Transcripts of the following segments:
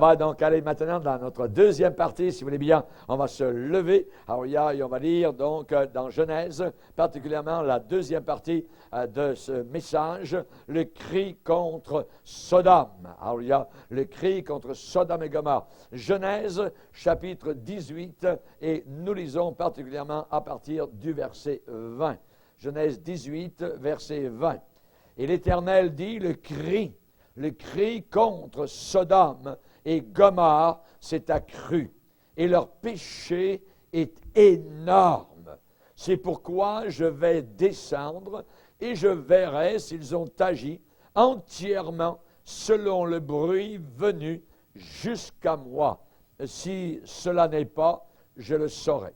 va donc aller maintenant dans notre deuxième partie, si vous voulez bien. On va se lever. Alors, on va lire donc dans Genèse, particulièrement la deuxième partie de ce message, le cri contre Sodome. Alors, il y a le cri contre Sodome et Gomorrhe. Genèse, chapitre 18, et nous lisons particulièrement à partir du verset 20. Genèse 18, verset 20. Et l'Éternel dit, le cri contre Sodome et Gomorrhe s'est accru, et leur péché est énorme. C'est pourquoi je vais descendre et je verrai s'ils ont agi entièrement selon le bruit venu jusqu'à moi. Si cela n'est pas, je le saurai.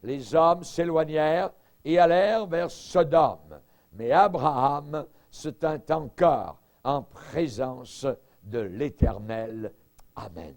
Les hommes s'éloignèrent et allèrent vers Sodome, mais Abraham se tint encore en présence de l'Éternel. Amen.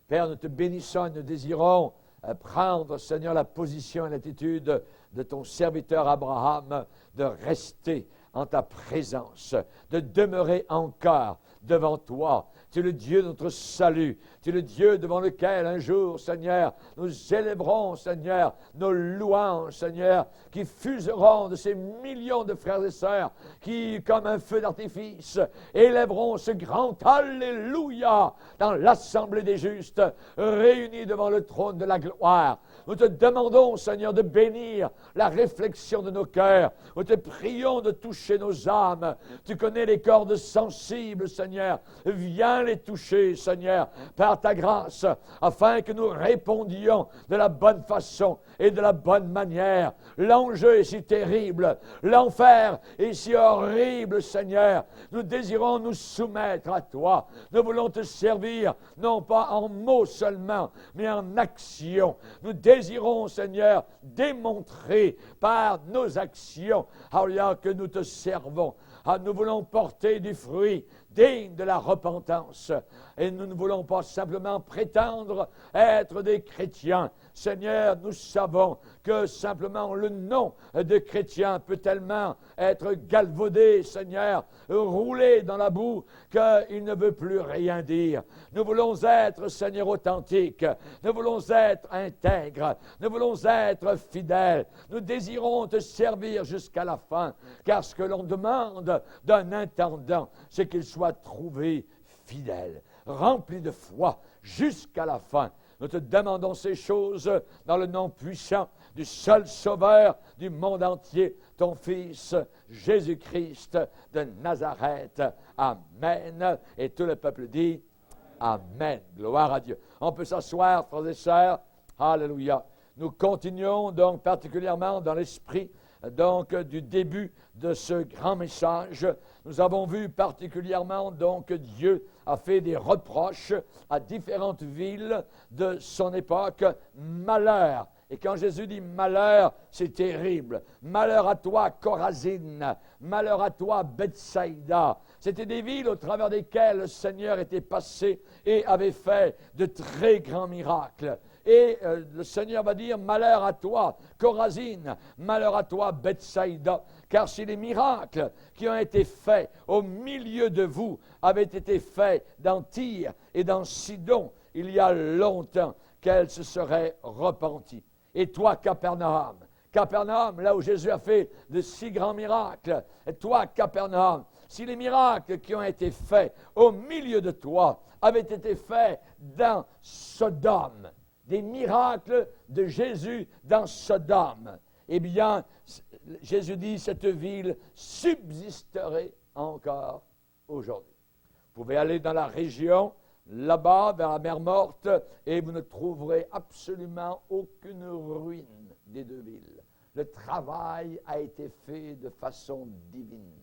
Père, nous te bénissons et nous désirons prendre, Seigneur, la position et l'attitude de ton serviteur Abraham, de rester en ta présence, de demeurer encore devant toi. Tu es le Dieu de notre salut. Tu es le Dieu devant lequel un jour, Seigneur, nous élèverons, Seigneur, nos louanges, Seigneur, qui fuseront de ces millions de frères et sœurs qui, comme un feu d'artifice, élèveront ce grand Alléluia dans l'assemblée des justes, réunis devant le trône de la gloire. Nous te demandons, Seigneur, de bénir la réflexion de nos cœurs. Nous te prions de toucher nos âmes. Tu connais les cordes sensibles, Seigneur. Viens les toucher, Seigneur, par ta grâce, afin que nous répondions de la bonne façon et de la bonne manière. L'enjeu est si terrible, l'enfer est si horrible, Seigneur. Nous désirons nous soumettre à toi. Nous voulons te servir, non pas en mots seulement, mais en action. Nous désirons, Seigneur, démontrer par nos actions, que nous te servons. Nous voulons porter du fruit digne de la repentance. Et nous ne voulons pas simplement prétendre être des chrétiens. Seigneur, nous savons que simplement le nom de chrétien peut tellement être galvaudé, Seigneur, roulé dans la boue, qu'il ne veut plus rien dire. Nous voulons être, Seigneur, authentiques. Nous voulons être intègres. Nous voulons être fidèles. Nous désirons te servir jusqu'à la fin, car ce que l'on demande d'un intendant, c'est qu'il soit trouvé fidèle, rempli de foi jusqu'à la fin. Nous te demandons ces choses dans le nom puissant du seul Sauveur du monde entier, ton Fils Jésus-Christ de Nazareth. Amen. Et tout le peuple dit Amen. Gloire à Dieu. On peut s'asseoir, frères et sœurs. Alléluia. Nous continuons donc particulièrement dans l'esprit donc du début de ce grand message. Nous avons vu particulièrement donc que Dieu a fait des reproches à différentes villes de son époque. Malheur. Et quand Jésus dit malheur, c'est terrible. Malheur à toi, Chorazine. Malheur à toi, Bethsaïda. C'était des villes au travers desquelles le Seigneur était passé et avait fait de très grands miracles. Et le Seigneur va dire, malheur à toi, Chorazine, malheur à toi, Bethsaïda, car si les miracles qui ont été faits au milieu de vous avaient été faits dans Tyr et dans Sidon, il y a longtemps qu'elles se seraient repenties. Et toi, Capernaum, là où Jésus a fait de si grands miracles, et toi, Capernaum, si les miracles qui ont été faits au milieu de toi avaient été faits dans Sodome, des miracles de Jésus dans Sodome, eh bien, Jésus dit, cette ville subsisterait encore aujourd'hui. Vous pouvez aller dans la région, là-bas, vers la mer Morte, et vous ne trouverez absolument aucune ruine des deux villes. Le travail a été fait de façon divine.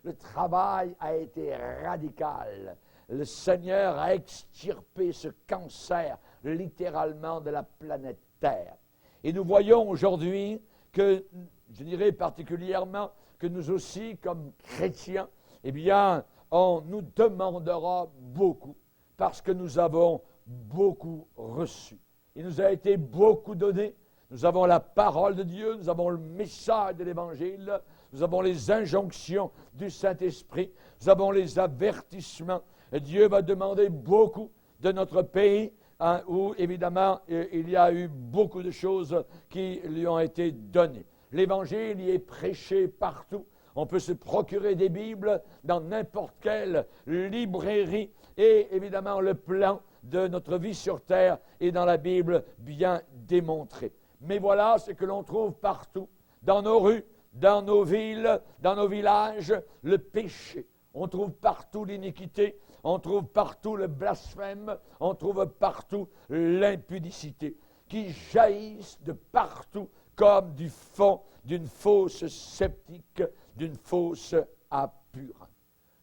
Le travail a été radical. Le Seigneur a extirpé ce cancer littéralement de la planète Terre. Et nous voyons aujourd'hui que, je dirais particulièrement, que nous aussi, comme chrétiens, eh bien, on nous demandera beaucoup parce que nous avons beaucoup reçu. Il nous a été beaucoup donné. Nous avons la parole de Dieu, nous avons le message de l'Évangile, nous avons les injonctions du Saint-Esprit, nous avons les avertissements. Et Dieu va demander beaucoup. de notre pays, hein, où évidemment il y a eu beaucoup de choses qui lui ont été données. L'Évangile y est prêché partout. On peut se procurer des Bibles dans n'importe quelle librairie. Et évidemment, le plan de notre vie sur terre est dans la Bible bien démontré. Mais voilà ce que l'on trouve partout, dans nos rues, dans nos villes, dans nos villages, le péché. On trouve partout l'iniquité, on trouve partout le blasphème, on trouve partout l'impudicité, qui jaillissent de partout comme du fond d'une fosse septique, d'une fosse à purin.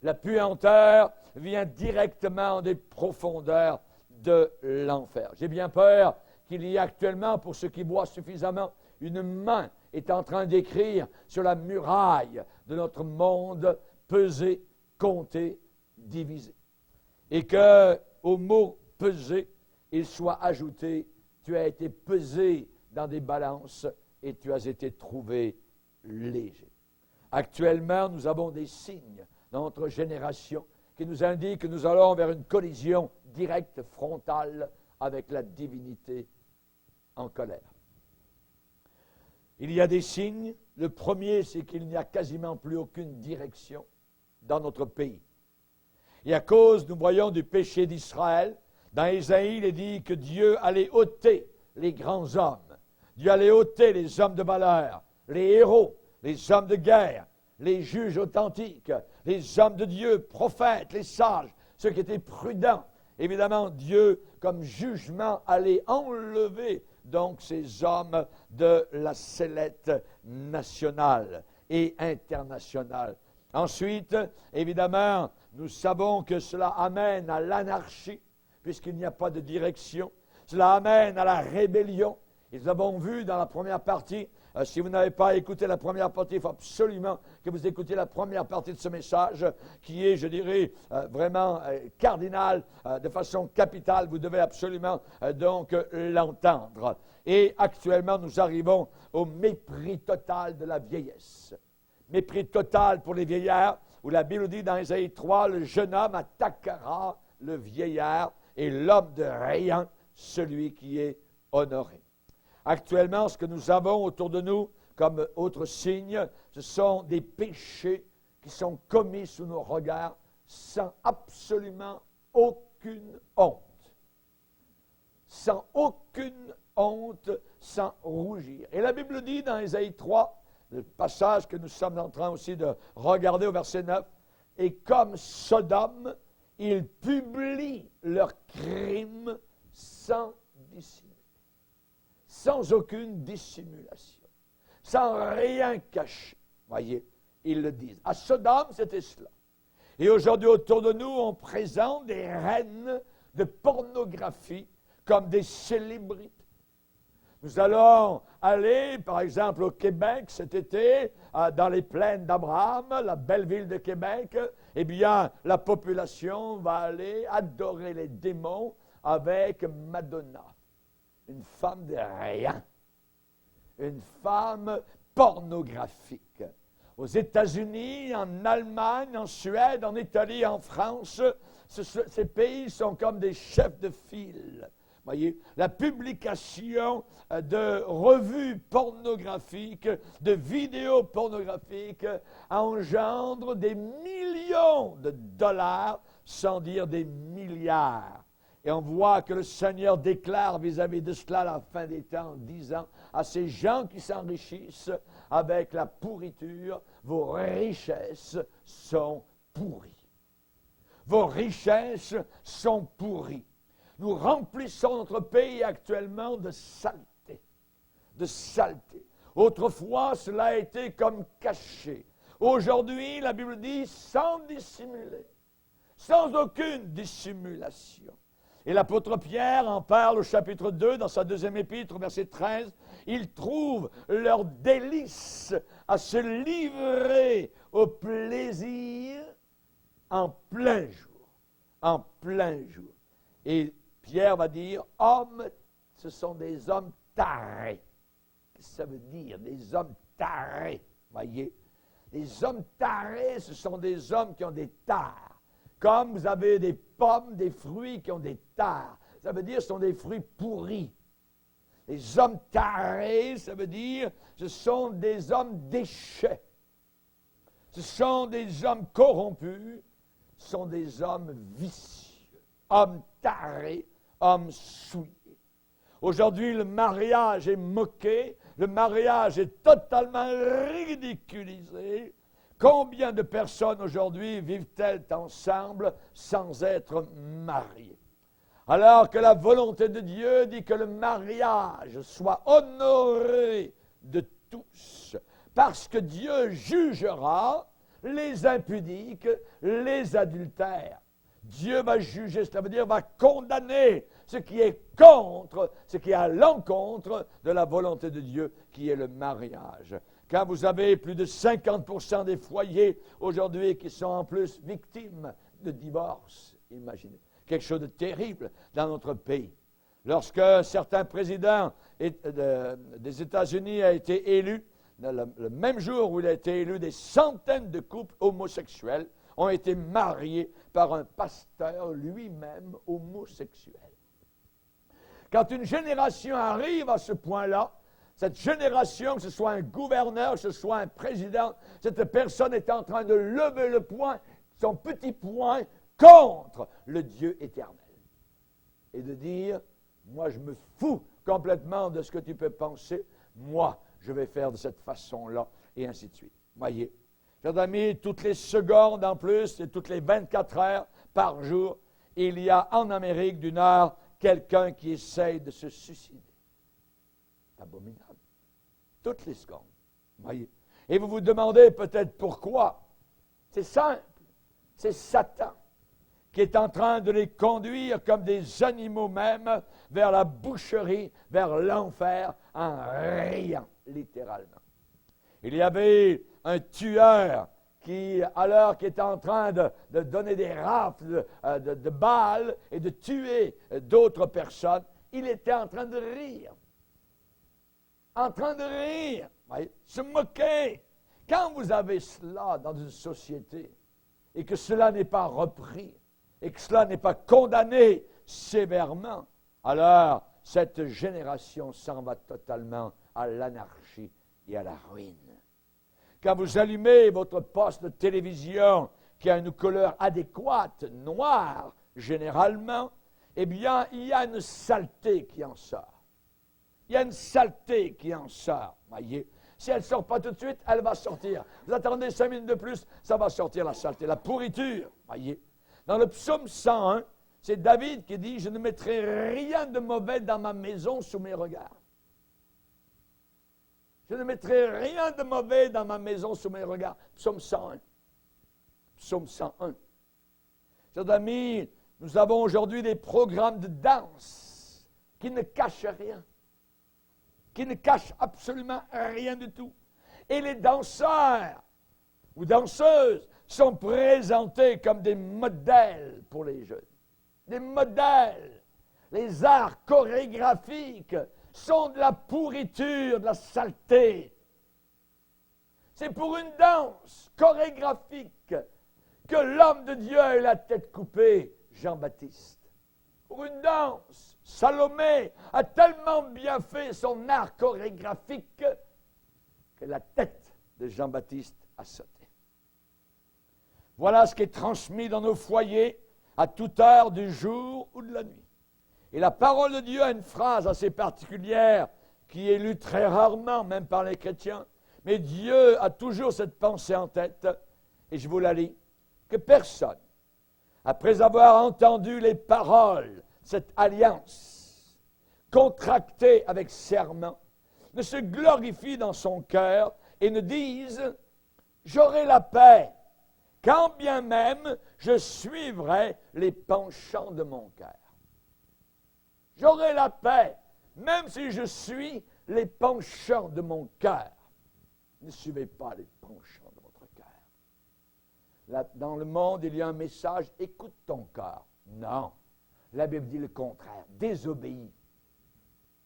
La puanteur vient directement des profondeurs de l'enfer. J'ai bien peur qu'il y ait actuellement, pour ceux qui boivent suffisamment, une main est en train d'écrire sur la muraille de notre monde, peser, compter, diviser. Et qu'au mot peser, il soit ajouté, tu as été pesé dans des balances et tu as été trouvé léger. Actuellement, nous avons des signes dans notre génération qui nous indiquent que nous allons vers une collision directe, frontale, avec la divinité en colère. Il y a des signes. Le premier, c'est qu'il n'y a quasiment plus aucune direction dans notre pays. Et à cause, nous voyons, du péché d'Israël, dans Ésaïe, il est dit que Dieu allait ôter les grands hommes. Dieu allait ôter les hommes de valeur, les héros, les hommes de guerre, les juges authentiques, les hommes de Dieu, prophètes, les sages, ceux qui étaient prudents. Évidemment, Dieu, comme jugement, allait enlever donc ces hommes de la sellette nationale et internationale. Ensuite, évidemment, nous savons que cela amène à l'anarchie, puisqu'il n'y a pas de direction. Cela amène à la rébellion. Et nous avons vu dans la première partie, si vous n'avez pas écouté la première partie, il faut absolument que vous écoutiez la première partie de ce message, qui est, je dirais, vraiment cardinal, de façon capitale. Vous devez absolument donc l'entendre. Et actuellement, nous arrivons au mépris total de la vieillesse. Mépris total pour les vieillards, où la Bible dit dans Ésaïe 3, le jeune homme attaquera le vieillard et l'homme de rien, celui qui est honoré. Actuellement, ce que nous avons autour de nous comme autre signe, ce sont des péchés qui sont commis sous nos regards sans absolument aucune honte. Sans aucune honte, sans rougir. Et la Bible dit dans Ésaïe 3, le passage que nous sommes en train aussi de regarder au verset 9, « Et comme Sodome, ils publient leurs crimes sans dissimuler. » Sans aucune dissimulation, sans rien cacher. Voyez, ils le disent. À Sodome, c'était cela. Et aujourd'hui, autour de nous, on présente des reines de pornographie comme des célébrités. Nous allons aller, par exemple, au Québec cet été, dans les plaines d'Abraham, la belle ville de Québec. Eh bien, la population va aller adorer les démons avec Madonna. Une femme de rien, une femme pornographique. Aux États-Unis, en Allemagne, en Suède, en Italie, en France, ces pays sont comme des chefs de file. Voyez, la publication de revues pornographiques, de vidéos pornographiques, engendre des millions de dollars, sans dire des milliards. Et on voit que le Seigneur déclare vis-à-vis de cela à la fin des temps, en disant à ces gens qui s'enrichissent avec la pourriture, vos richesses sont pourries. Vos richesses sont pourries. Nous remplissons notre pays actuellement de saleté. De saleté. Autrefois, cela a été comme caché. Aujourd'hui, la Bible dit sans dissimuler, sans aucune dissimulation. Et l'apôtre Pierre en parle au chapitre 2, dans sa deuxième épître, verset 13. Ils trouvent leur délice à se livrer au plaisir en plein jour. En plein jour. Et Pierre va dire, hommes, ce sont des hommes tarés. Qu'est-ce que ça veut dire, des hommes tarés? Voyez? Les hommes tarés, ce sont des hommes qui ont des tares, Comme vous avez des pommes, des fruits qui ont des tares. Ça veut dire que ce sont des fruits pourris. Les hommes tarés, ça veut dire ce sont des hommes déchets. Ce sont des hommes corrompus. Ce sont des hommes vicieux. Hommes tarés, hommes souillés. Aujourd'hui, le mariage est moqué. Le mariage est totalement ridiculisé. Combien de personnes aujourd'hui vivent-elles ensemble sans être mariées? Alors que la volonté de Dieu dit que le mariage soit honoré de tous, parce que Dieu jugera les impudiques, les adultères. Dieu va juger, cela veut dire va condamner ce qui est contre, ce qui est à l'encontre de la volonté de Dieu, qui est le mariage. Quand vous avez plus de 50% des foyers aujourd'hui qui sont en plus victimes de divorce, imaginez, quelque chose de terrible dans notre pays. Lorsque certains présidents des États-Unis a été élu, le même jour où il a été élu, des centaines de couples homosexuels ont été mariés par un pasteur lui-même homosexuel. Quand une génération arrive à ce point-là, cette génération, que ce soit un gouverneur, que ce soit un président, cette personne est en train de lever le poing, son petit poing, contre le Dieu éternel. Et de dire, moi je me fous complètement de ce que tu peux penser, moi je vais faire de cette façon-là, et ainsi de suite. Voyez, chers amis, toutes les secondes en plus, et toutes les 24 heures par jour, il y a en Amérique du Nord quelqu'un qui essaye de se suicider. C'est abominable. Toutes les secondes. Voyez. Et vous vous demandez peut-être pourquoi. C'est simple. C'est Satan qui est en train de les conduire comme des animaux même vers la boucherie, vers l'enfer, en riant, littéralement. Il y avait un tueur qui, alors qu'il était en train de donner des rafles de balles et de tuer d'autres personnes, il était en train de rire. En train de rire, se moquer. Quand vous avez cela dans une société et que cela n'est pas repris, et que cela n'est pas condamné sévèrement, alors cette génération s'en va totalement à l'anarchie et à la ruine. Quand vous allumez votre poste de télévision qui a une couleur adéquate, noire généralement, eh bien, il y a une saleté qui en sort. Il y a une saleté qui en sort, voyez. Si elle ne sort pas tout de suite, elle va sortir. Vous attendez 5 minutes de plus, ça va sortir la saleté, la pourriture, voyez. Dans le psaume 101, c'est David qui dit « Je ne mettrai rien de mauvais dans ma maison sous mes regards. » Je ne mettrai rien de mauvais dans ma maison sous mes regards. Psaume 101. Psaume 101. Chers amis, nous avons aujourd'hui des programmes de danse qui ne cachent rien. Qui ne cachent absolument rien du tout. Et les danseurs ou danseuses sont présentés comme des modèles pour les jeunes. Des modèles. Les arts chorégraphiques sont de la pourriture, de la saleté. C'est pour une danse chorégraphique que l'homme de Dieu a eu la tête coupée, Jean-Baptiste. Pour une danse, Salomé a tellement bien fait son art chorégraphique que la tête de Jean-Baptiste a sauté. Voilà ce qui est transmis dans nos foyers à toute heure du jour ou de la nuit. Et la parole de Dieu a une phrase assez particulière qui est lue très rarement, même par les chrétiens. Mais Dieu a toujours cette pensée en tête, et je vous la lis, que personne, après avoir entendu les paroles, cette alliance contractée avec serment, ne se glorifie dans son cœur et ne dise « J'aurai la paix ». Quand bien même je suivrai les penchants de mon cœur. J'aurai la paix, même si je suis les penchants de mon cœur. Ne suivez pas les penchants de votre cœur. Là, dans le monde, il y a un message, écoute ton cœur. Non, la Bible dit le contraire, désobéis.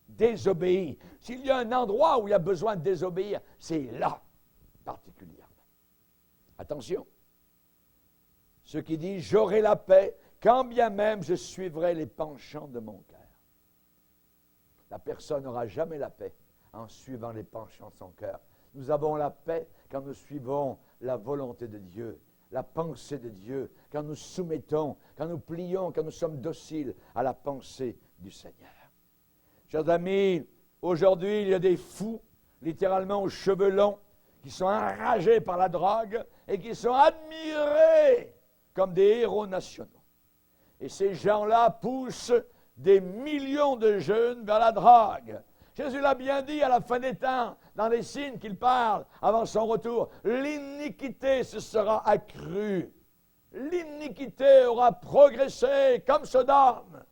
Désobéis. S'il y a un endroit où il y a besoin de désobéir, c'est là, particulièrement. Attention. Ce qui dit, j'aurai la paix, quand bien même je suivrai les penchants de mon cœur. La personne n'aura jamais la paix en suivant les penchants de son cœur. Nous avons la paix quand nous suivons la volonté de Dieu, la pensée de Dieu, quand nous soumettons, quand nous plions, quand nous sommes dociles à la pensée du Seigneur. Chers amis, aujourd'hui, il y a des fous, littéralement aux cheveux longs, qui sont enragés par la drogue et qui sont admirés comme des héros nationaux. Et ces gens-là poussent des millions de jeunes vers la drogue. Jésus l'a bien dit à la fin des temps, dans les signes qu'il parle avant son retour. L'iniquité se sera accrue. L'iniquité aura progressé comme Sodome.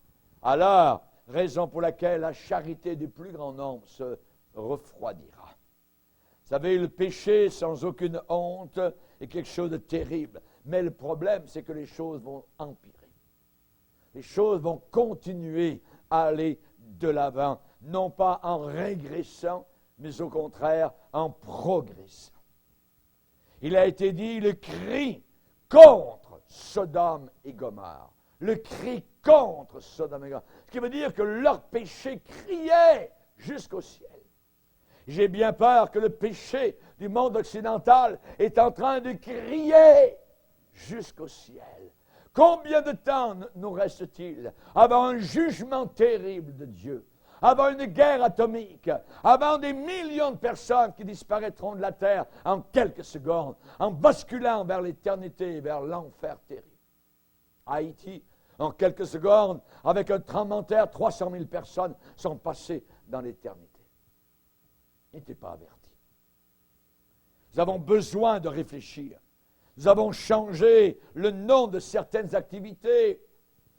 Alors, raison pour laquelle la charité du plus grand nombre se refroidira. Vous savez, le péché sans aucune honte est quelque chose de terrible. Mais le problème, c'est que les choses vont empirer. Les choses vont continuer à aller de l'avant, non pas en régressant, mais au contraire en progressant. Il a été dit le cri contre Sodome et Gomorrhe. Le cri contre Sodome et Gomorrhe. Ce qui veut dire que leur péché criait jusqu'au ciel. J'ai bien peur que le péché du monde occidental est en train de crier jusqu'au ciel. Combien de temps nous reste-t-il avant un jugement terrible de Dieu, avant une guerre atomique, avant des millions de personnes qui disparaîtront de la terre en quelques secondes, en basculant vers l'éternité, vers l'enfer terrible? Haïti, en quelques secondes, avec un tremblement de terre, 300 000 personnes sont passées dans l'éternité. N'était pas averti. Nous avons besoin de réfléchir. Nous avons changé le nom de certaines activités.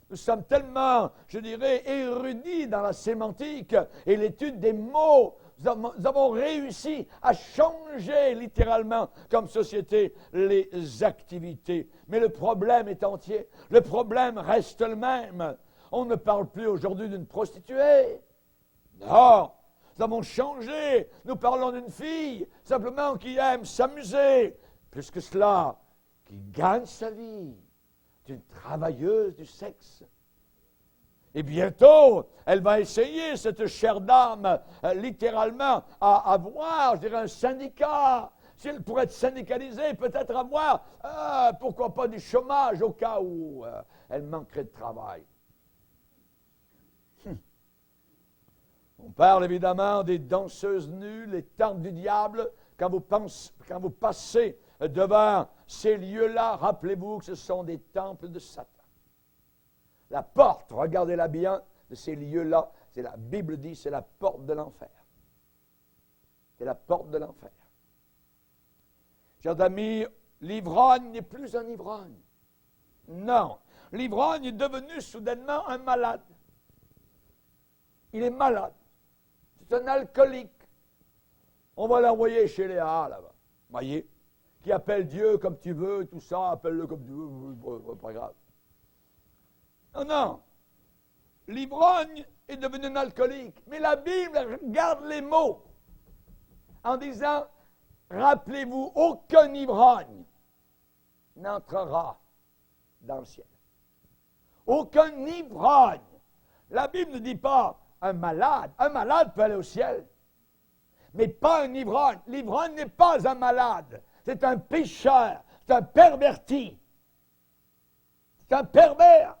Nous sommes tellement, je dirais, érudits dans la sémantique et l'étude des mots. Nous avons réussi à changer littéralement comme société les activités. Mais le problème est entier. Le problème reste le même. On ne parle plus aujourd'hui d'une prostituée. Non. Nous avons changé. Nous parlons d'une fille simplement qui aime s'amuser. Plus que cela, qui gagne sa vie, d'une travailleuse du sexe. Et bientôt, elle va essayer, cette chère dame, littéralement, à avoir, je dirais, un syndicat. Si elle pourrait être syndicalisée, peut-être avoir, pourquoi pas du chômage au cas où elle manquerait de travail. On parle évidemment des danseuses nues, les tentes du diable. Quand vous passez devant ces lieux-là, rappelez-vous que ce sont des temples de Satan. La porte, regardez-la bien, de ces lieux-là, c'est la Bible dit, c'est la porte de l'enfer. C'est la porte de l'enfer. Chers amis, l'ivrogne n'est plus un ivrogne. Non, l'ivrogne est devenu soudainement un malade. Il est malade. C'est un alcoolique. On va l'envoyer chez Léa, là-bas. Voyez, qui appelle Dieu comme tu veux, tout ça, appelle-le comme tu veux, pas grave. Non, non. L'ivrogne est devenu un alcoolique. Mais la Bible garde les mots en disant, rappelez-vous, aucun ivrogne n'entrera dans le ciel. Aucun ivrogne. La Bible ne dit pas un malade. Un malade peut aller au ciel. Mais pas un ivrogne. L'ivrogne n'est pas un malade. C'est un pécheur. C'est un perverti. C'est un pervers.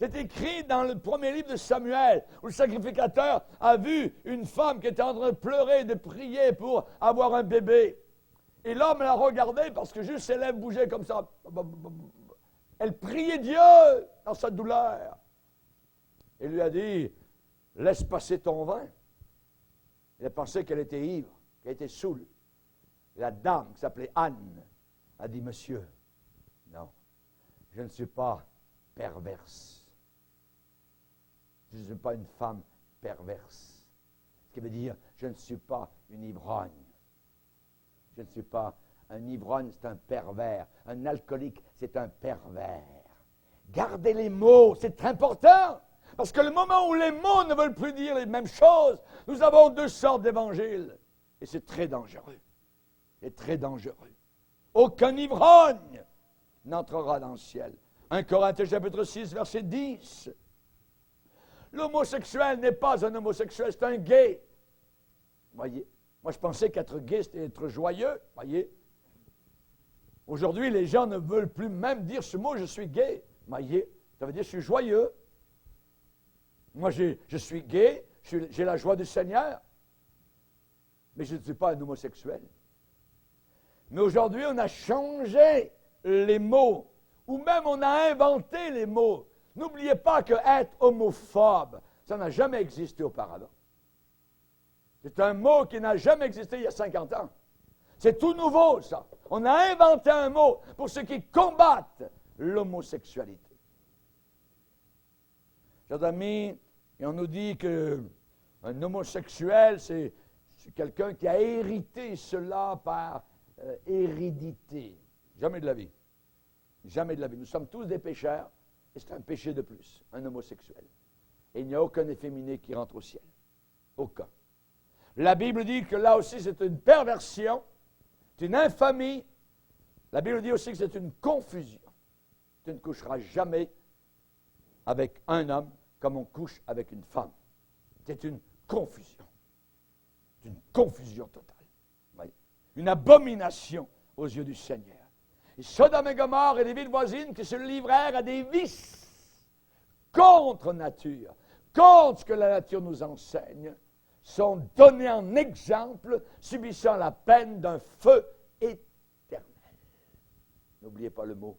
C'est écrit dans le premier livre de Samuel, où le sacrificateur a vu une femme qui était en train de pleurer, de prier pour avoir un bébé. Et l'homme l'a regardé parce que juste ses lèvres bougeaient comme ça. Elle priait Dieu dans sa douleur. Et lui a dit, laisse passer ton vin. Il a pensé qu'elle était ivre, qu'elle était saoule. La dame qui s'appelait Anne a dit, monsieur, non, je ne suis pas perverse. Je ne suis pas une femme perverse. Ce qui veut dire, je ne suis pas une ivrogne. Je ne suis pas un ivrogne, c'est un pervers. Un alcoolique, c'est un pervers. Gardez les mots, c'est très important. Parce que le moment où les mots ne veulent plus dire les mêmes choses, nous avons deux sortes d'évangiles. Et c'est très dangereux. C'est très dangereux. Aucun ivrogne n'entrera dans le ciel. 1 Corinthiens chapitre 6, verset 10. L'homosexuel n'est pas un homosexuel, c'est un gay. Voyez? Moi, je pensais qu'être gay, c'était être joyeux. Voyez? Aujourd'hui, les gens ne veulent plus même dire ce mot, je suis gay. Voyez? Ça veut dire je suis joyeux. Moi, je suis gay, j'ai la joie du Seigneur. Mais je ne suis pas un homosexuel. Mais aujourd'hui, on a changé les mots, ou même on a inventé les mots. N'oubliez pas que être homophobe, ça n'a jamais existé auparavant. C'est un mot qui n'a jamais existé il y a 50 ans. C'est tout nouveau, ça. On a inventé un mot pour ceux qui combattent l'homosexualité. Chers amis, et on nous dit qu'un homosexuel, c'est quelqu'un qui a hérité cela par hérédité. Jamais de la vie. Jamais de la vie. Nous sommes tous des pécheurs, et c'est un péché de plus, un homosexuel. Et il n'y a aucun efféminé qui rentre au ciel. Aucun. La Bible dit que là aussi, c'est une perversion, c'est une infamie. La Bible dit aussi que c'est une confusion. Tu ne coucheras jamais avec un homme comme on couche avec une femme. C'est une confusion. C'est une confusion totale. Voyez? Une abomination aux yeux du Seigneur. Et Sodome et Gomorrhe et les villes voisines qui se livrèrent à des vices contre nature, contre ce que la nature nous enseigne, sont donnés en exemple, subissant la peine d'un feu éternel. N'oubliez pas le mot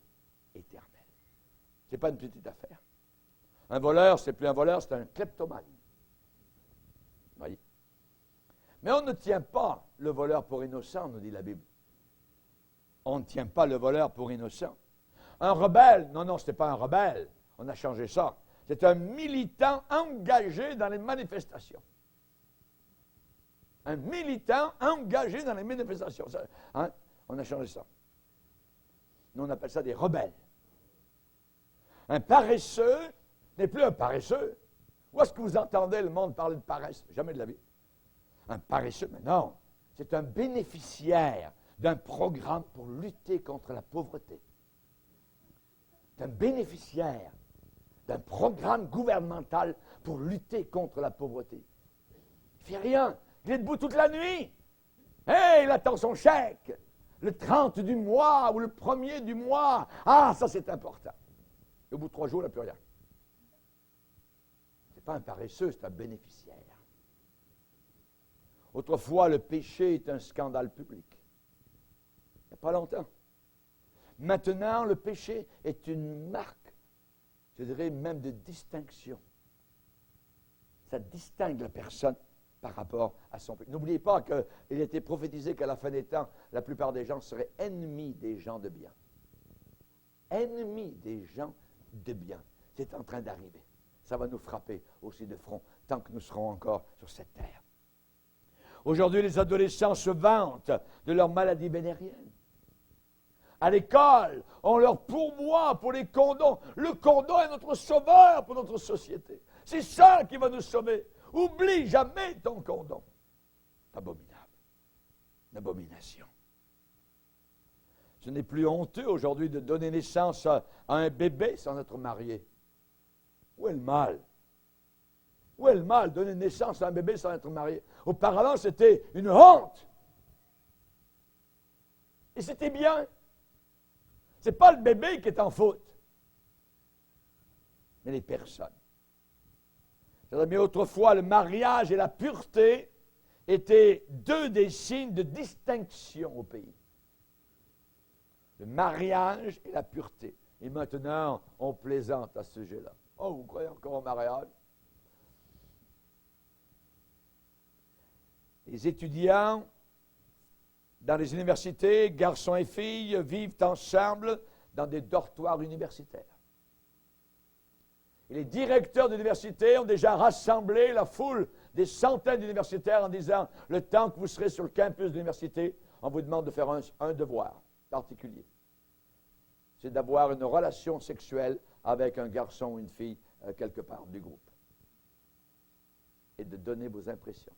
éternel. Ce n'est pas une petite affaire. Un voleur, ce n'est plus un voleur, c'est un kleptomane. Voyez. Mais on ne tient pas le voleur pour innocent, nous dit la Bible. On ne tient pas le voleur pour innocent. Un rebelle, non, ce n'était pas un rebelle. On a changé ça. C'est un militant engagé dans les manifestations. Un militant engagé dans les manifestations. Ça, hein? On a changé ça. Nous, on appelle ça des rebelles. Un paresseux n'est plus un paresseux. Où est-ce que vous entendez le monde parler de paresse? Jamais de la vie. Un paresseux, mais non. C'est un bénéficiaire d'un programme pour lutter contre la pauvreté. C'est un bénéficiaire d'un programme gouvernemental pour lutter contre la pauvreté. Il ne fait rien. Il est debout toute la nuit. Hey, il attend son chèque. Le 30 du mois ou le 1er du mois. Ah, ça c'est important. Et au bout de 3 jours, il n'a plus rien. Ce n'est pas un paresseux, c'est un bénéficiaire. Autrefois, le péché est un scandale public. Il n'y a pas longtemps. Maintenant, le péché est une marque, je dirais même de distinction. Ça distingue la personne par rapport à son péché. N'oubliez pas qu'il a été prophétisé qu'à la fin des temps, la plupart des gens seraient ennemis des gens de bien. Ennemis des gens de bien. C'est en train d'arriver. Ça va nous frapper aussi de front tant que nous serons encore sur cette terre. Aujourd'hui, les adolescents se vantent de leur maladie vénérienne. À l'école, on leur pourvoit pour les condoms. Le condom est notre sauveur pour notre société. C'est ça qui va nous sauver. Oublie jamais ton condom. Abominable. Une abomination. Ce n'est plus honteux aujourd'hui de donner naissance à un bébé sans être marié. Où est le mal? Où est le mal? Donner naissance à un bébé sans être marié. Auparavant, c'était une honte. Et c'était bien. Ce n'est pas le bébé qui est en faute, mais les personnes. Mais autrefois, le mariage et la pureté étaient 2 des signes de distinction au pays. Le mariage et la pureté. Et maintenant, on plaisante à ce sujet-là. Oh, vous croyez encore au mariage? Les étudiants dans les universités, garçons et filles, vivent ensemble dans des dortoirs universitaires. Et les directeurs d'université ont déjà rassemblé la foule des centaines d'universitaires en disant « Le temps que vous serez sur le campus de l'université, on vous demande de faire un devoir particulier. C'est d'avoir une relation sexuelle avec un garçon ou une fille quelque part du groupe. Et de donner vos impressions. »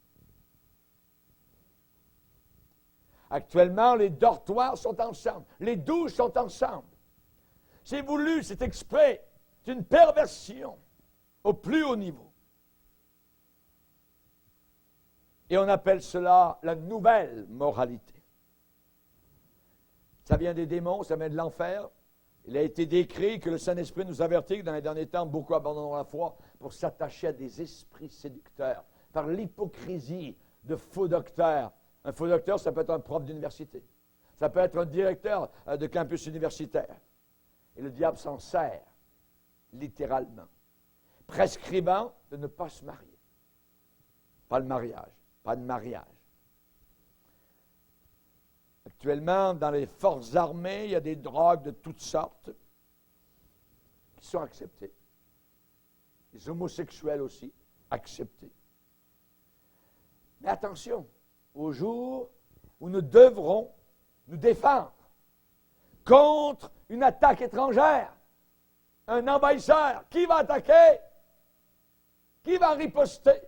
Actuellement, les dortoirs sont ensemble. Les douches sont ensemble. C'est voulu, c'est exprès. C'est une perversion au plus haut niveau. Et on appelle cela la nouvelle moralité. Ça vient des démons, ça vient de l'enfer. Il a été décrit que le Saint-Esprit nous avertit que dans les derniers temps, beaucoup abandonneront la foi pour s'attacher à des esprits séducteurs par l'hypocrisie de faux docteurs. Un faux docteur, ça peut être un prof d'université. Ça peut être un directeur de campus universitaire. Et le diable s'en sert, littéralement, prescrivant de ne pas se marier. Pas le mariage, pas de mariage. Actuellement, dans les forces armées, il y a des drogues de toutes sortes qui sont acceptées. Les homosexuels aussi, acceptés. Mais attention, au jour où nous devrons nous défendre contre une attaque étrangère, un envahisseur, qui va attaquer? Qui va riposter?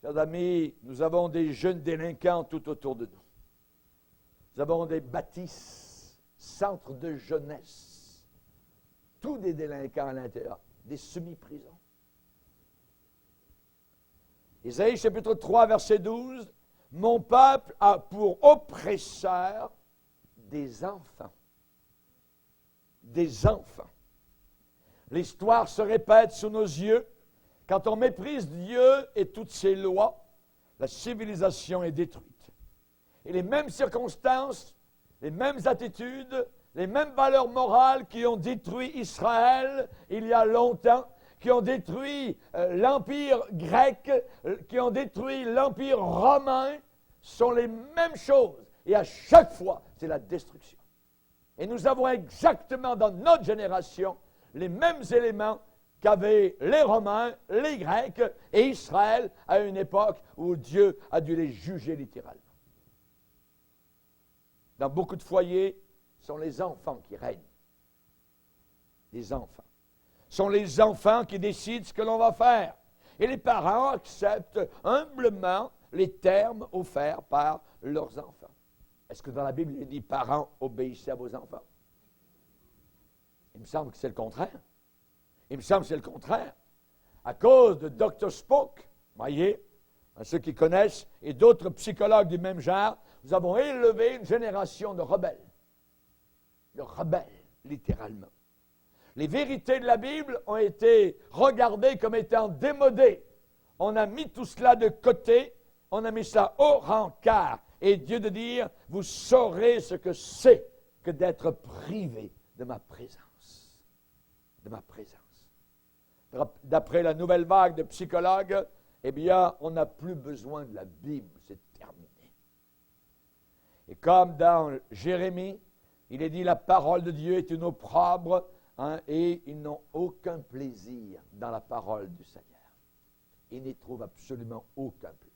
Chers amis, nous avons des jeunes délinquants tout autour de nous. Nous avons des bâtisses, centres de jeunesse, tous des délinquants à l'intérieur, des semi-prisons. Ésaïe chapitre 3, verset 12, « Mon peuple a pour oppresseur des enfants. » Des enfants. L'histoire se répète sous nos yeux. Quand on méprise Dieu et toutes ses lois, la civilisation est détruite. Et les mêmes circonstances, les mêmes attitudes, les mêmes valeurs morales qui ont détruit Israël il y a longtemps, qui ont détruit l'Empire grec, qui ont détruit l'Empire romain, sont les mêmes choses. Et à chaque fois, c'est la destruction. Et nous avons exactement dans notre génération les mêmes éléments qu'avaient les Romains, les Grecs et Israël à une époque où Dieu a dû les juger littéralement. Dans beaucoup de foyers, ce sont les enfants qui règnent. Les enfants. Ce sont les enfants qui décident ce que l'on va faire. Et les parents acceptent humblement les termes offerts par leurs enfants. Est-ce que dans la Bible, il dit « Parents, obéissez à vos enfants » ? Il me semble que c'est le contraire. Il me semble que c'est le contraire. À cause de Dr. Spock, voyez, ceux qui connaissent, et d'autres psychologues du même genre, nous avons élevé une génération de rebelles. De rebelles, littéralement. Les vérités de la Bible ont été regardées comme étant démodées. On a mis tout cela de côté, on a mis ça au rencard. Et Dieu de dire, vous saurez ce que c'est que d'être privé de ma présence. De ma présence. D'après la nouvelle vague de psychologues, eh bien, on n'a plus besoin de la Bible, c'est terminé. Et comme dans Jérémie, il est dit, la parole de Dieu est une opprobre, et ils n'ont aucun plaisir dans la parole du Seigneur. Ils n'y trouvent absolument aucun plaisir.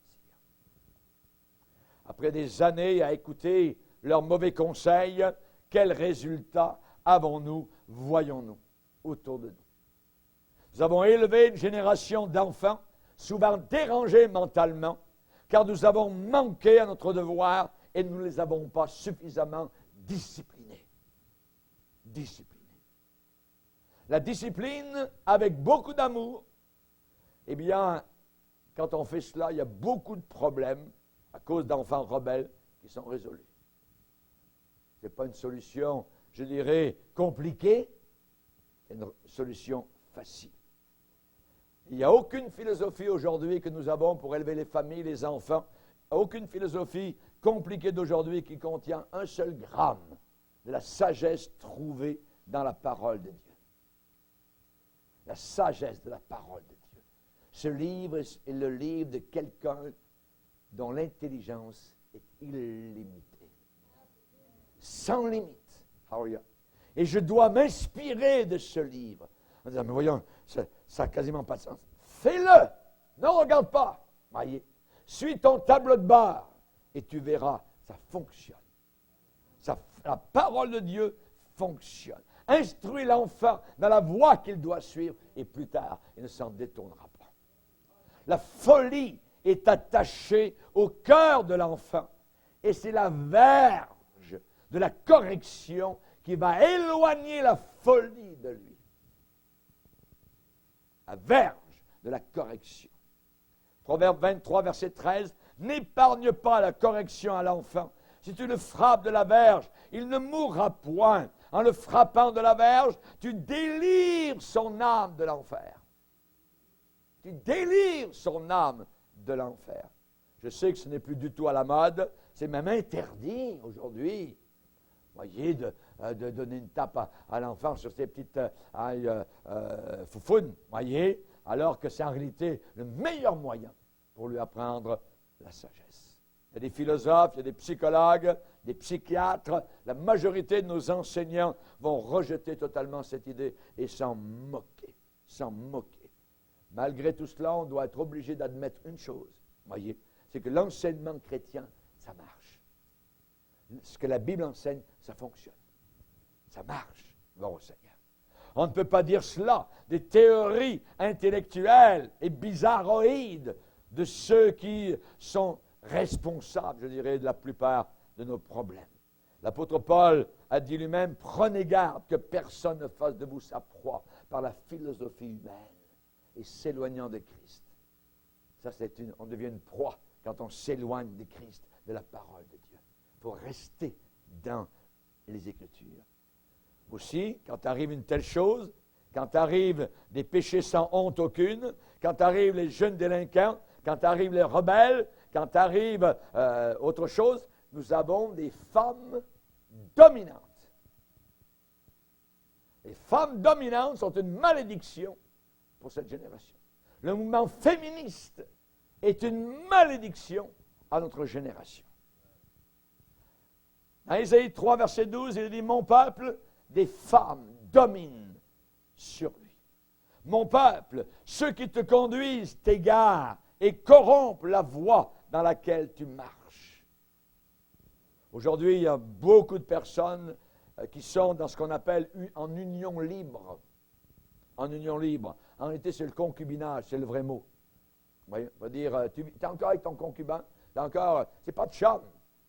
Après des années à écouter leurs mauvais conseils, quels résultats avons-nous, voyons-nous autour de nous? Nous avons élevé une génération d'enfants, souvent dérangés mentalement, car nous avons manqué à notre devoir et nous ne les avons pas suffisamment disciplinés. Disciplinés. La discipline, avec beaucoup d'amour, eh bien, quand on fait cela, il y a beaucoup de problèmes à cause d'enfants rebelles qui sont résolus. Ce n'est pas une solution, je dirais, compliquée, c'est une solution facile. Il n'y a aucune philosophie aujourd'hui que nous avons pour élever les familles, les enfants, aucune philosophie compliquée d'aujourd'hui qui contient un seul gramme de la sagesse trouvée dans la parole de Dieu. La sagesse de la parole de Dieu. Ce livre est le livre de quelqu'un dont l'intelligence est illimitée. Sans limite. Hallelujah. Et je dois m'inspirer de ce livre. En disant, mais voyons, ça n'a quasiment pas de sens. Fais-le! Ne regarde pas. Voyez. Suis ton tableau de bord et tu verras, ça fonctionne. La parole de Dieu fonctionne. Instruis l'enfant dans la voie qu'il doit suivre et plus tard, il ne s'en détournera pas. La folie est attachée au cœur de l'enfant et c'est la verge de la correction qui va éloigner la folie de lui. La verge de la correction. Proverbe 23, verset 13. N'épargne pas la correction à l'enfant. Si tu le frappes de la verge, il ne mourra point. En le frappant de la verge, tu délivres son âme de l'enfer. Tu délivres son âme de l'enfer. Je sais que ce n'est plus du tout à la mode, c'est même interdit aujourd'hui. Voyez, de donner une tape à l'enfant sur ses petites foufounes, voyez, alors que c'est en réalité le meilleur moyen pour lui apprendre la sagesse. Il y a des philosophes, il y a des psychologues, des psychiatres. La majorité de nos enseignants vont rejeter totalement cette idée et s'en moquer. S'en moquer. Malgré tout cela, on doit être obligé d'admettre une chose, voyez, c'est que l'enseignement chrétien, ça marche. Ce que la Bible enseigne, ça fonctionne. Ça marche, gloire au Seigneur. On ne peut pas dire cela des théories intellectuelles et bizarroïdes de ceux qui sont responsables, je dirais, de la plupart de nos problèmes. L'apôtre Paul a dit lui-même, prenez garde que personne ne fasse de vous sa proie par la philosophie humaine et s'éloignant de Christ. Ça, on devient une proie quand on s'éloigne de Christ, de la parole de Dieu. Il faut rester dans les Écritures. Aussi, quand arrive une telle chose, quand arrivent des péchés sans honte aucune, quand arrivent les jeunes délinquants, quand arrivent les rebelles, quand arrive autre chose, nous avons des femmes dominantes. Les femmes dominantes sont une malédiction pour cette génération. Le mouvement féministe est une malédiction à notre génération. Dans Ésaïe 3, verset 12, il dit « Mon peuple, des femmes dominent sur lui. Mon peuple, ceux qui te conduisent t'égarent et corrompent la voie dans laquelle tu marches. » Aujourd'hui, il y a beaucoup de personnes qui sont dans ce qu'on appelle en union libre. En union libre. En réalité, c'est le concubinage, c'est le vrai mot. Voyez, on va dire, tu es encore avec ton concubin, t'es encore, c'est pas de chum,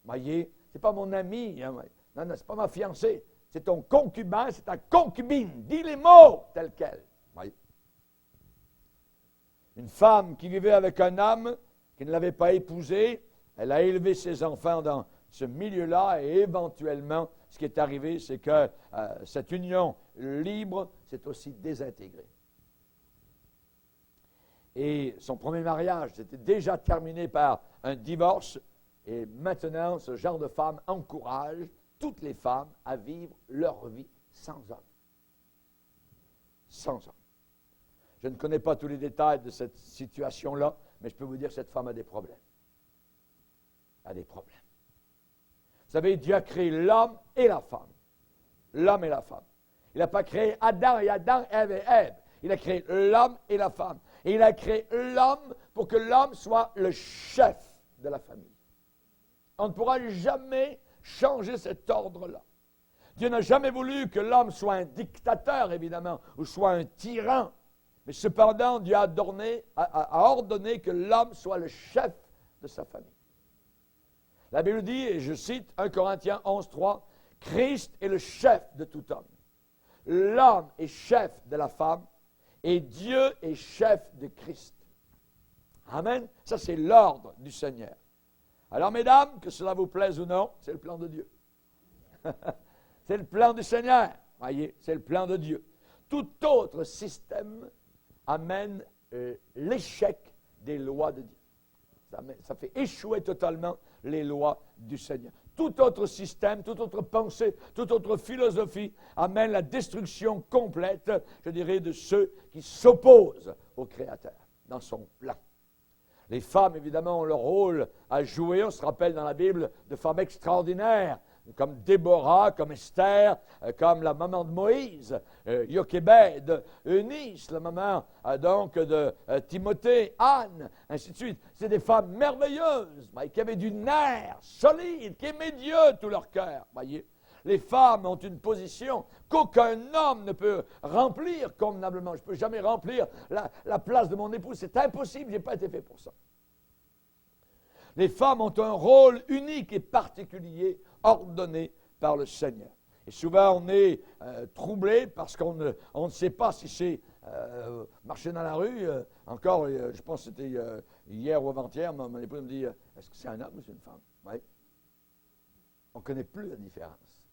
voyez, c'est pas mon ami, hein, non, c'est pas ma fiancée, c'est ton concubin, c'est ta concubine, dis les mots tels quels. Voyez. Une femme qui vivait avec un homme qui ne l'avait pas épousé, elle a élevé ses enfants dans ce milieu-là et éventuellement, ce qui est arrivé, c'est que cette union libre s'est aussi désintégrée. Et son premier mariage s'était déjà terminé par un divorce. Et maintenant, ce genre de femme encourage toutes les femmes à vivre leur vie sans homme. Sans homme. Je ne connais pas tous les détails de cette situation-là, mais je peux vous dire que cette femme a des problèmes. A des problèmes. Vous savez, Dieu a créé l'homme et la femme. L'homme et la femme. Il n'a pas créé Adam et Adam, Ève et Ève. Il a créé l'homme et la femme. Et il a créé l'homme pour que l'homme soit le chef de la famille. On ne pourra jamais changer cet ordre-là. Dieu n'a jamais voulu que l'homme soit un dictateur, évidemment, ou soit un tyran. Mais cependant, Dieu a ordonné que l'homme soit le chef de sa famille. La Bible dit, et je cite 1 Corinthiens 11, 3, « Christ est le chef de tout homme. L'homme est chef de la femme, et Dieu est chef de Christ. » Amen. Ça, c'est l'ordre du Seigneur. Alors, mesdames, que cela vous plaise ou non, c'est le plan de Dieu. C'est le plan du Seigneur. Voyez, c'est le plan de Dieu. Tout autre système amène l'échec des lois de Dieu. Ça fait échouer totalement les lois du Seigneur. Tout autre système, toute autre pensée, toute autre philosophie amène la destruction complète, je dirais, de ceux qui s'opposent au Créateur dans son plan. Les femmes, évidemment, ont leur rôle à jouer. On se rappelle dans la Bible de femmes extraordinaires, comme Déborah, comme Esther, comme la maman de Moïse, Jochébed, Eunice, la maman donc de Timothée, Anne, ainsi de suite. C'est des femmes merveilleuses, qui avaient du nerf solide, qui aimaient Dieu tout leur cœur. Voyez, les femmes ont une position qu'aucun homme ne peut remplir convenablement. Je ne peux jamais remplir la place de mon épouse. C'est impossible, je n'ai pas été fait pour ça. Les femmes ont un rôle unique et particulier ordonné par le Seigneur. Et souvent, on est troublé parce qu'on ne sait pas si c'est marcher dans la rue. Encore, je pense que c'était hier ou avant-hier, mon épouse me dit, est-ce que c'est un homme ou c'est une femme? Oui. On ne connaît plus la différence.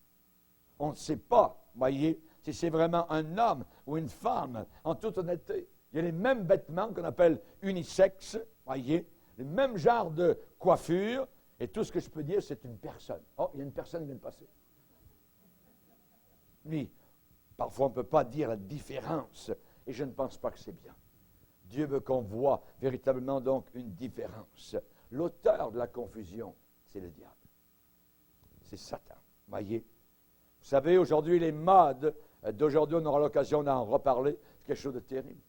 On ne sait pas, voyez, si c'est vraiment un homme ou une femme, en toute honnêteté. Il y a les mêmes vêtements qu'on appelle unisexes, voyez, le même genre de coiffure, et tout ce que je peux dire, c'est une personne. Oh, il y a une personne qui vient de passer. Oui, parfois on ne peut pas dire la différence, et je ne pense pas que c'est bien. Dieu veut qu'on voit véritablement donc une différence. L'auteur de la confusion, c'est le diable. C'est Satan, voyez. Vous savez, aujourd'hui, les modes d'aujourd'hui, on aura l'occasion d'en reparler, c'est quelque chose de terrible.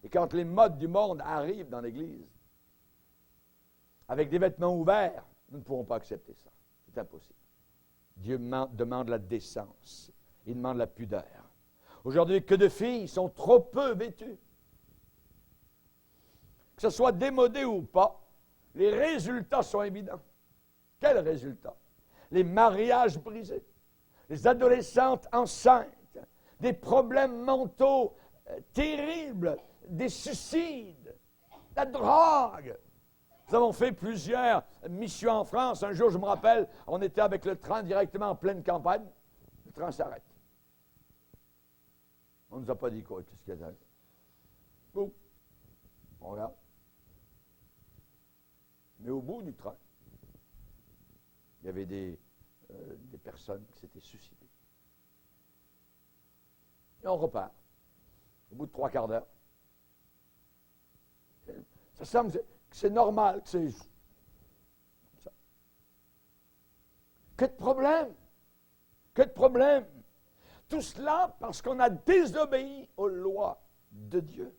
Et quand les modes du monde arrivent dans l'Église, avec des vêtements ouverts, nous ne pourrons pas accepter ça. C'est impossible. Dieu demande la décence. Il demande la pudeur. Aujourd'hui, que de filles sont trop peu vêtues. Que ce soit démodé ou pas, les résultats sont évidents. Quels résultats? Les mariages brisés, les adolescentes enceintes, des problèmes mentaux terribles, des suicides, la drogue. Nous avons fait plusieurs missions en France. Un jour, je me rappelle, on était avec le train directement en pleine campagne. Le train s'arrête. On ne nous a pas dit quoi, qu'est-ce qu'il y a là? Boum. On regarde. Mais au bout du train, il y avait des personnes qui s'étaient suicidées. Et on repart. Au bout de 3 quarts d'heure. Ça semble que c'est normal, que c'est ça. Que de problèmes! Que de problèmes! Tout cela parce qu'on a désobéi aux lois de Dieu.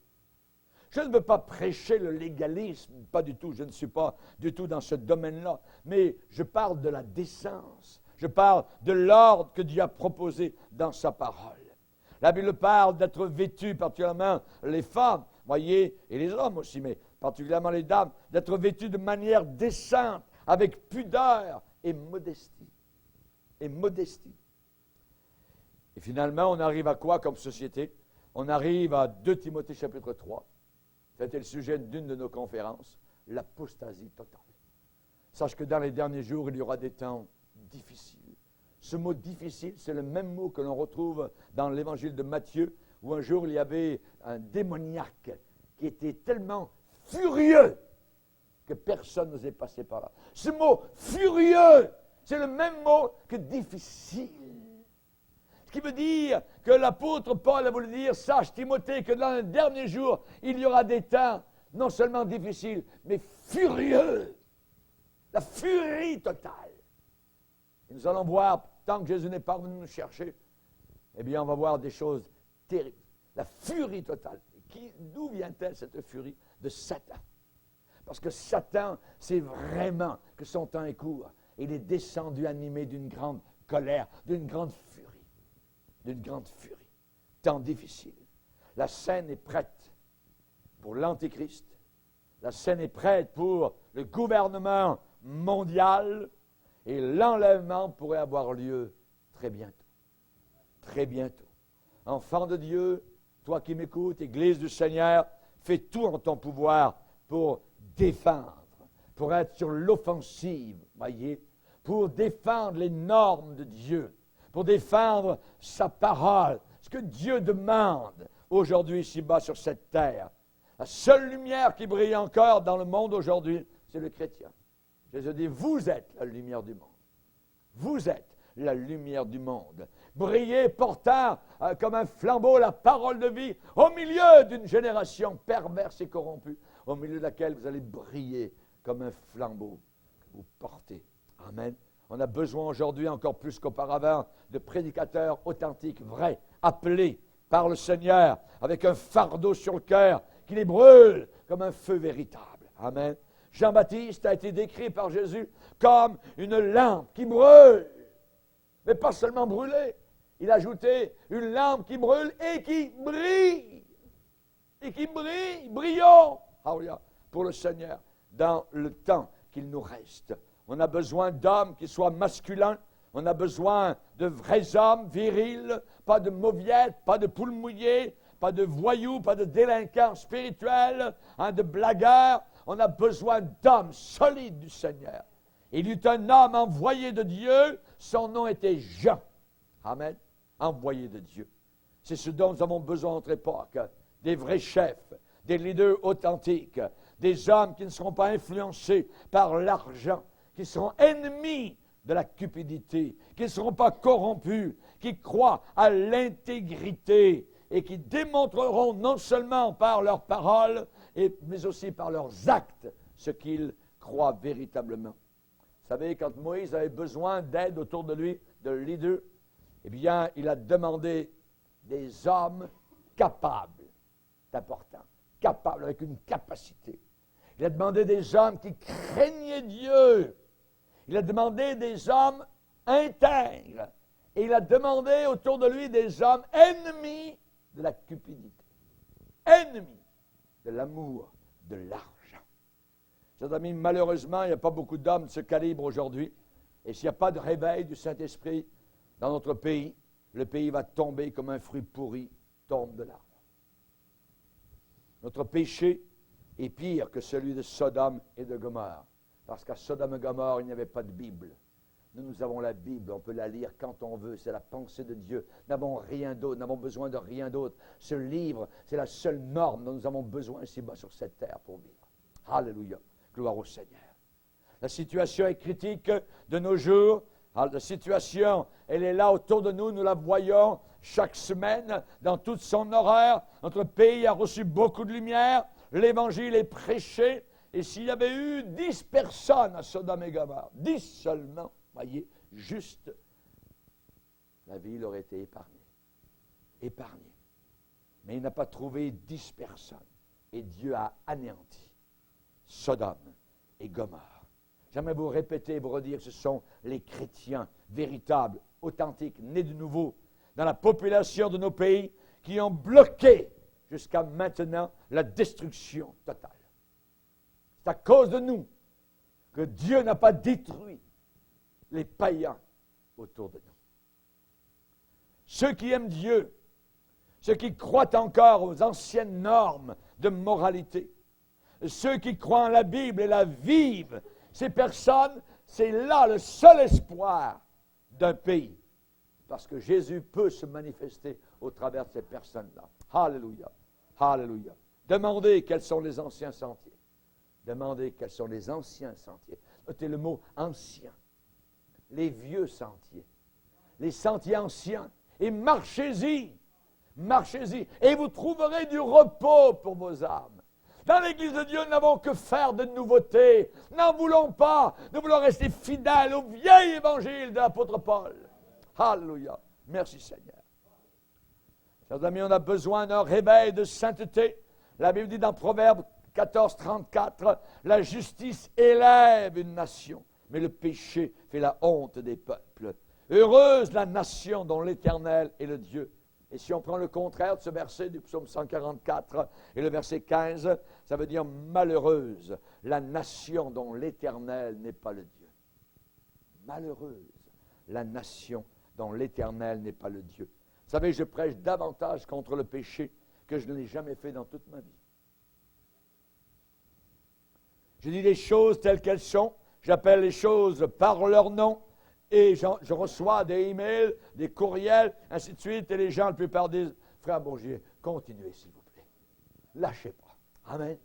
Je ne veux pas prêcher le légalisme, pas du tout, je ne suis pas du tout dans ce domaine-là, mais je parle de la décence, je parle de l'ordre que Dieu a proposé dans sa parole. La Bible parle d'être vêtu, particulièrement les femmes, voyez, et les hommes aussi, mais particulièrement les dames, d'être vêtus de manière décente, avec pudeur et modestie. Et modestie. Et finalement, on arrive à quoi comme société? On arrive à 2 Timothée chapitre 3. C'était le sujet d'une de nos conférences, l'apostasie totale. Sache que dans les derniers jours, il y aura des temps difficiles. Ce mot difficile, c'est le même mot que l'on retrouve dans l'évangile de Matthieu, où un jour il y avait un démoniaque qui était tellement furieux que personne n'osait passer par là. Ce mot furieux, c'est le même mot que difficile. Ce qui veut dire que l'apôtre Paul a voulu dire, sache Timothée que dans les derniers jours, il y aura des temps non seulement difficiles, mais furieux. La furie totale. Et nous allons voir, tant que Jésus n'est pas venu nous chercher, eh bien on va voir des choses terribles. La furie totale. D'où vient-elle cette furie? De Satan. Parce que Satan sait vraiment que son temps est court. Il est descendu animé d'une grande colère, d'une grande furie. D'une grande furie. Temps difficile. La scène est prête pour l'Antéchrist. La scène est prête pour le gouvernement mondial. Et l'enlèvement pourrait avoir lieu très bientôt. Très bientôt. Enfant de Dieu, toi qui m'écoutes, Église du Seigneur, fais tout en ton pouvoir pour défendre, pour être sur l'offensive, voyez, pour défendre les normes de Dieu, pour défendre sa parole, ce que Dieu demande aujourd'hui ici-bas sur cette terre. La seule lumière qui brille encore dans le monde aujourd'hui, c'est le chrétien. Jésus dit, vous êtes la lumière du monde. Vous êtes la lumière du monde. Brillez portant comme un flambeau la parole de vie au milieu d'une génération perverse et corrompue, au milieu de laquelle vous allez briller comme un flambeau que vous portez. Amen. On a besoin aujourd'hui, encore plus qu'auparavant, de prédicateurs authentiques, vrais, appelés par le Seigneur, avec un fardeau sur le cœur qui les brûle comme un feu véritable. Amen. Jean-Baptiste a été décrit par Jésus comme une lampe qui brûle. Mais pas seulement brûler. Il a ajouté une lampe qui brûle et qui brille. Et qui brille, brillons, pour le Seigneur, dans le temps qu'il nous reste. On a besoin d'hommes qui soient masculins. On a besoin de vrais hommes virils, pas de mauviettes, pas de poules mouillées, pas de voyous, pas de délinquants spirituels, de blagueurs. On a besoin d'hommes solides du Seigneur. Il y eut un homme envoyé de Dieu, son nom était Jean. Amen. Envoyé de Dieu. C'est ce dont nous avons besoin dans notre époque. Des vrais chefs, des leaders authentiques, des hommes qui ne seront pas influencés par l'argent, qui seront ennemis de la cupidité, qui ne seront pas corrompus, qui croient à l'intégrité et qui démontreront non seulement par leurs paroles, mais aussi par leurs actes ce qu'ils croient véritablement. Vous savez, quand Moïse avait besoin d'aide autour de lui, de leaders, eh bien, il a demandé des hommes capables. C'est important. Capables, avec une capacité. Il a demandé des hommes qui craignaient Dieu. Il a demandé des hommes intègres. Et il a demandé autour de lui des hommes ennemis de la cupidité. Ennemis de l'amour, de l'argent. Chers amis, malheureusement, il n'y a pas beaucoup d'hommes de ce calibre aujourd'hui. Et s'il n'y a pas de réveil du Saint-Esprit dans notre pays, le pays va tomber comme un fruit pourri tombe de l'arbre. Notre péché est pire que celui de Sodome et de Gomorrhe. Parce qu'à Sodome et Gomorrhe, il n'y avait pas de Bible. Nous avons la Bible, on peut la lire quand on veut, c'est la pensée de Dieu. Nous n'avons rien d'autre, nous n'avons besoin de rien d'autre. Ce livre, c'est la seule norme dont nous avons besoin ici-bas sur cette terre pour vivre. Alléluia, gloire au Seigneur. La situation est critique de nos jours. La situation, elle est là autour de nous, nous la voyons chaque semaine dans toute son horreur. Notre pays a reçu beaucoup de lumière, l'Évangile est prêché. Et s'il y avait eu 10 personnes à Sodome et Gomorrhe, 10 seulement, voyez, juste, la ville aurait été épargnée. Épargnée. Mais il n'a pas trouvé 10 personnes. Et Dieu a anéanti Sodome et Gomorrhe. J'aimerais vous répéter, vous redire, ce sont les chrétiens véritables, authentiques, nés de nouveau, dans la population de nos pays, qui ont bloqué jusqu'à maintenant la destruction totale. C'est à cause de nous que Dieu n'a pas détruit les païens autour de nous. Ceux qui aiment Dieu, ceux qui croient encore aux anciennes normes de moralité, ceux qui croient en la Bible et la vivent, ces personnes, c'est là le seul espoir d'un pays. Parce que Jésus peut se manifester au travers de ces personnes-là. Alléluia. Alléluia. Demandez quels sont les anciens sentiers. Demandez quels sont les anciens sentiers. Notez le mot ancien. Les vieux sentiers. Les sentiers anciens. Et marchez-y. Marchez-y. Et vous trouverez du repos pour vos âmes. Dans l'Église de Dieu, nous n'avons que faire de nouveautés. N'en voulons pas. Nous voulons rester fidèles au vieil évangile de l'apôtre Paul. Alléluia. Merci Seigneur. Chers amis, on a besoin d'un réveil de sainteté. La Bible dit dans Proverbe 14, 34, la justice élève une nation, mais le péché fait la honte des peuples. Heureuse la nation dont l'Éternel est le Dieu. Et si on prend le contraire de ce verset du psaume 144 et le verset 15, ça veut dire malheureuse la nation dont l'Éternel n'est pas le Dieu. Malheureuse la nation dont l'Éternel n'est pas le Dieu. Vous savez, je prêche davantage contre le péché que je ne l'ai jamais fait dans toute ma vie. Je dis les choses telles qu'elles sont, j'appelle les choses par leur nom, et je reçois des emails, des courriels, ainsi de suite, et les gens, la plupart disent, frère Bourgier, continuez s'il vous plaît. Lâchez pas. Amen.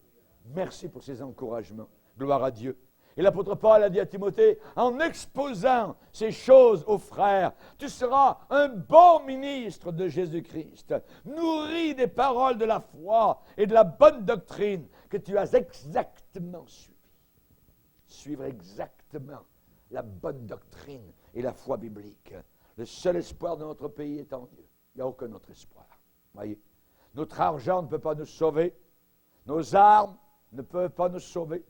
Merci pour ces encouragements. Gloire à Dieu. Et l'apôtre Paul a dit à Timothée, en exposant ces choses aux frères, tu seras un bon ministre de Jésus-Christ, nourri des paroles de la foi et de la bonne doctrine que tu as exactement suivi. Suivre exactement la bonne doctrine et la foi biblique. Le seul espoir de notre pays est en Dieu. Il n'y a aucun autre espoir. Voyez, notre argent ne peut pas nous sauver. Nos armes ne peuvent pas nous sauver.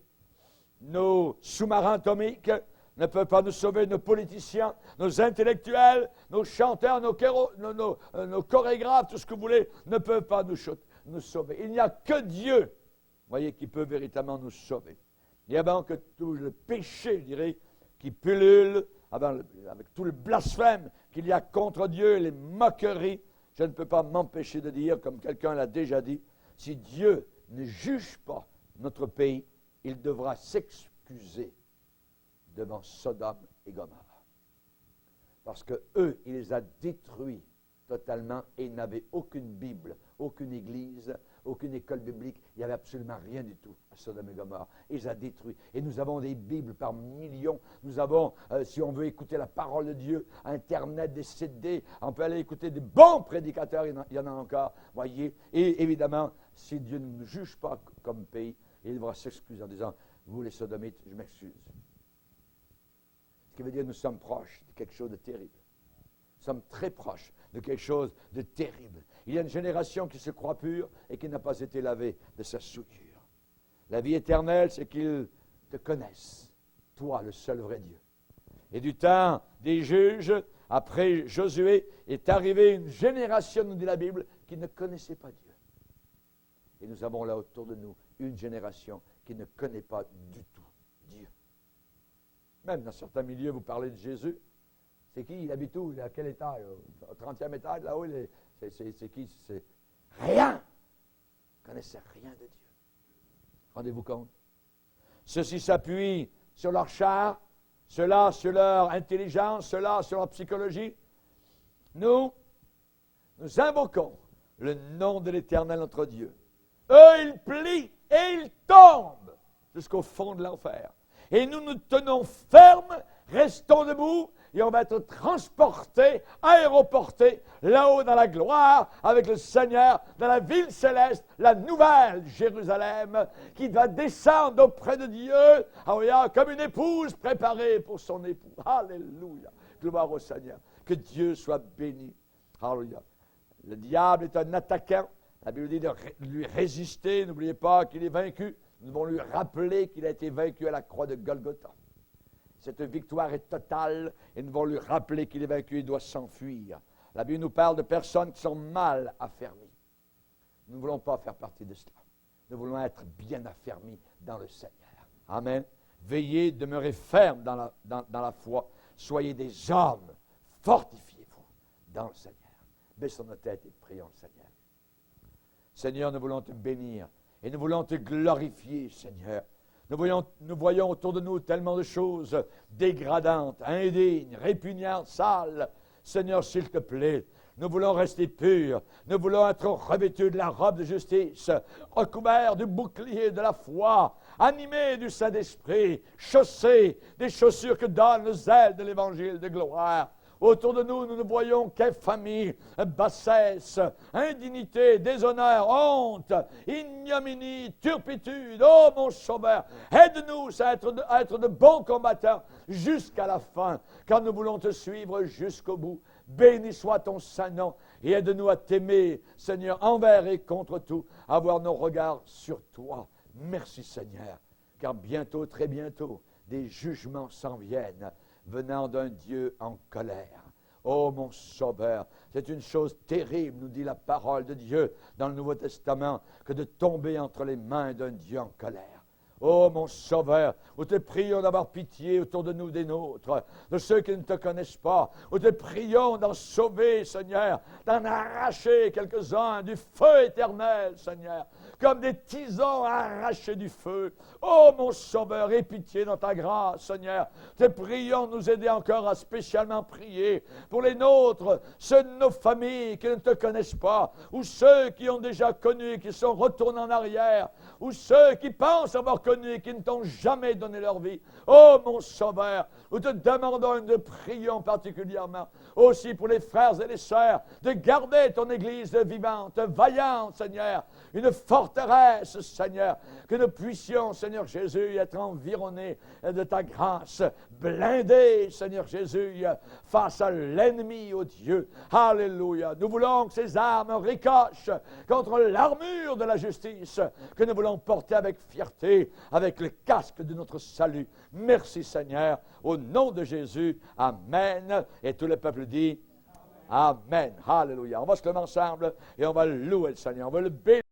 Nos sous-marins atomiques ne peuvent pas nous sauver. Nos politiciens, nos intellectuels, nos chanteurs, nos chorégraphes, tout ce que vous voulez, ne peuvent pas nous sauver. Il n'y a que Dieu, voyez, qui peut véritablement nous sauver. Il y a donc tout le péché, je dirais, qui pullule avec tout le blasphème qu'il y a contre Dieu, les moqueries, je ne peux pas m'empêcher de dire, comme quelqu'un l'a déjà dit, si Dieu ne juge pas notre pays, il devra s'excuser devant Sodome et Gomorrhe. Parce que eux, il les a détruits totalement et ils n'avaient aucune Bible, aucune église, aucune école biblique. Il n'y avait absolument rien du tout à Sodome et Gomorrhe. Il les a détruits. Et nous avons des Bibles par millions. Nous avons, si on veut écouter la parole de Dieu, Internet, des CD, on peut aller écouter des bons prédicateurs, il y en a encore, voyez. Et évidemment, si Dieu ne nous juge pas comme pays, il devra s'excuser en disant, vous les sodomites, je m'excuse. Ce qui veut dire que nous sommes proches de quelque chose de terrible. Nous sommes très proches de quelque chose de terrible. Il y a une génération qui se croit pure et qui n'a pas été lavée de sa souillure. La vie éternelle, c'est qu'ils te connaissent, toi, le seul vrai Dieu. Et du temps des juges, après Josué, est arrivée une génération, nous dit la Bible, qui ne connaissait pas Dieu. Et nous avons là autour de nous une génération qui ne connaît pas du tout Dieu. Même dans certains milieux, vous parlez de Jésus. C'est qui? Il habite où? Il est à quel étage? Au 30e étage, là-haut? C'est qui? C'est rien. Ils ne connaissaient rien de Dieu. Rendez-vous compte? Ceux-ci s'appuient sur leur char, ceux-là sur leur intelligence, ceux-là sur leur psychologie. Nous invoquons le nom de l'Éternel notre Dieu. Eux, ils plient et ils tombent jusqu'au fond de l'enfer. Et nous nous tenons fermes, restons debout, et on va être transportés, aéroportés, là-haut dans la gloire, avec le Seigneur, dans la ville céleste, la nouvelle Jérusalem, qui va descendre auprès de Dieu, comme une épouse préparée pour son époux. Alléluia. Gloire au Seigneur. Que Dieu soit béni. Alléluia. Le diable est un attaquant. La Bible dit de lui résister. N'oubliez pas qu'il est vaincu. Nous devons lui rappeler qu'il a été vaincu à la croix de Golgotha. Cette victoire est totale et nous devons lui rappeler qu'il est vaincu et doit s'enfuir. La Bible nous parle de personnes qui sont mal affermies. Nous ne voulons pas faire partie de cela. Nous voulons être bien affermis dans le Seigneur. Amen. Veillez, demeurez fermes dans la foi. Soyez des hommes. Fortifiez-vous dans le Seigneur. Baissons nos têtes et prions le Seigneur. Seigneur, nous voulons te bénir et nous voulons te glorifier, Seigneur. Nous voyons autour de nous tellement de choses dégradantes, indignes, répugnantes, sales. Seigneur, s'il te plaît, nous voulons rester purs. Nous voulons être revêtus de la robe de justice, recouverts du bouclier de la foi, animés du Saint-Esprit, chaussés des chaussures que donne le zèle de l'Évangile de gloire. Autour de nous, nous ne voyons qu'infamie, bassesse, indignité, déshonneur, honte, ignominie, turpitude. Oh mon Sauveur, aide-nous à être de bons combattants jusqu'à la fin, car nous voulons te suivre jusqu'au bout. Béni soit ton saint nom et aide-nous à t'aimer, Seigneur, envers et contre tout, avoir nos regards sur toi. Merci Seigneur, car bientôt, très bientôt, des jugements s'en viennent, venant d'un Dieu en colère. Oh mon Sauveur, c'est une chose terrible, nous dit la parole de Dieu dans le Nouveau Testament, que de tomber entre les mains d'un Dieu en colère. Oh mon Sauveur, nous te prions d'avoir pitié autour de nous des nôtres, de ceux qui ne te connaissent pas. Nous te prions d'en sauver, Seigneur, d'en arracher quelques-uns du feu éternel, Seigneur, comme des tisons arrachés du feu. Oh mon Sauveur, aie pitié dans ta grâce, Seigneur. Te prions de nous aider encore à spécialement prier pour les nôtres, ceux de nos familles qui ne te connaissent pas, ou ceux qui ont déjà connu et qui sont retournés en arrière, ou ceux qui pensent avoir connu et qui ne t'ont jamais donné leur vie. Oh mon Sauveur, nous te demandons et nous prions particulièrement aussi pour les frères et les sœurs de garder ton Église vivante, vaillante, Seigneur, une forteresse, Seigneur, que nous puissions, Seigneur Jésus, être environnés de ta grâce, blindés, Seigneur Jésus, face à l'ennemi, oh Dieu. Alléluia. Nous voulons que ces armes ricochent contre l'armure de la justice, que nous voulons porter avec fierté, avec le casque de notre salut. Merci Seigneur, au nom de Jésus, Amen. Et tout le peuple dit Amen. Alléluia. On va se lever ensemble et on va louer le Seigneur, on va le bénir.